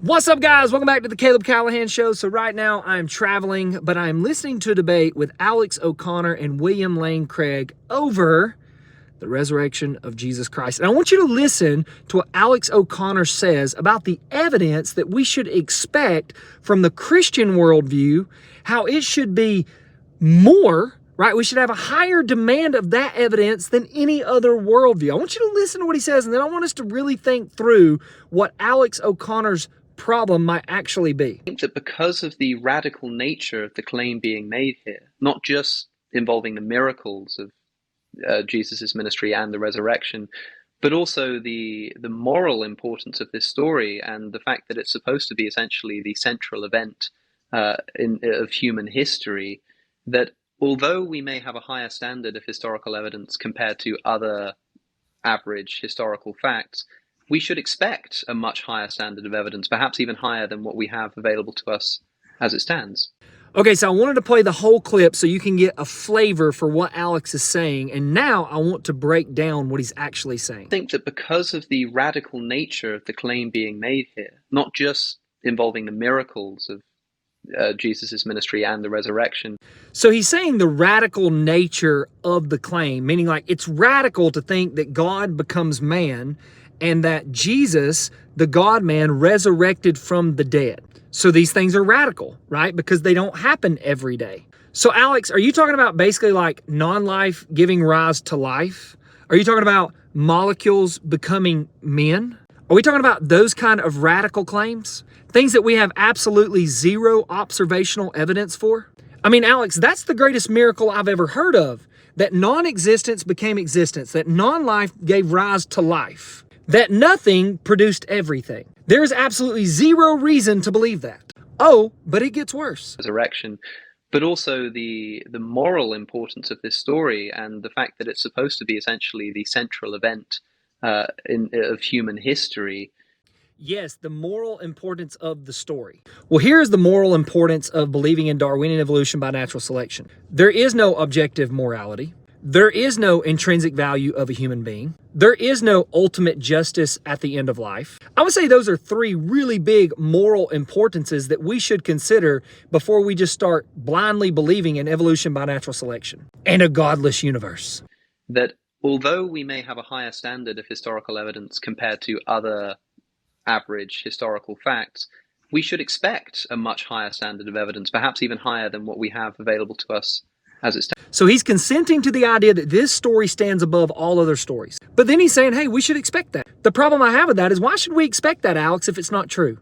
What's up, guys? Welcome back to the Caleb Callahan Show. So right now I'm traveling, but I'm listening to a debate with Alex O'Connor and William Lane Craig over the resurrection of Jesus Christ. And I want you to listen to what Alex O'Connor says about the evidence that we should expect from the Christian worldview, how it should be more, right? We should have a higher demand of that evidence than any other worldview. I want you to listen to what he says, and then I want us to really think through what Alex O'Connor's problem might actually be. I think that because of the radical nature of the claim being made here, not just involving the miracles of Jesus' ministry and the resurrection, but also the moral importance of this story and the fact that it's supposed to be essentially the central event of human history, that although we may have a higher standard of historical evidence compared to other average historical facts, we should expect a much higher standard of evidence, perhaps even higher than what we have available to us as it stands. Okay, so I wanted to play the whole clip so you can get a flavor for what Alex is saying, and now I want to break down what he's actually saying. I think that because of the radical nature of the claim being made here, not just involving the miracles of Jesus' ministry and the resurrection. So he's saying the radical nature of the claim, meaning like it's radical to think that God becomes man and that Jesus, the God-man, resurrected from the dead. So these things are radical, right? Because they don't happen every day. So Alex, are you talking about basically like non-life giving rise to life? Are you talking about molecules becoming men? Are we talking about those kind of radical claims? Things that we have absolutely zero observational evidence for? I mean, Alex, that's the greatest miracle I've ever heard of. That non-existence became existence, that non-life gave rise to life, that nothing produced everything. There is absolutely zero reason to believe that. Oh, but it gets worse. Resurrection, but also the moral importance of this story and the fact that it's supposed to be essentially the central event of human history. Yes, the moral importance of the story. Well, here's the moral importance of believing in Darwinian evolution by natural selection. There is no objective morality. There is no intrinsic value of a human being. There is no ultimate justice at the end of life. I would say those are three really big moral importances that we should consider before we just start blindly believing in evolution by natural selection and a godless universe. That although we may have a higher standard of historical evidence compared to other average historical facts, we should expect a much higher standard of evidence, perhaps even higher than what we have available to us as it stands. So he's consenting to the idea that this story stands above all other stories. But then he's saying, hey, we should expect that. The problem I have with that is, why should we expect that, Alex, if it's not true?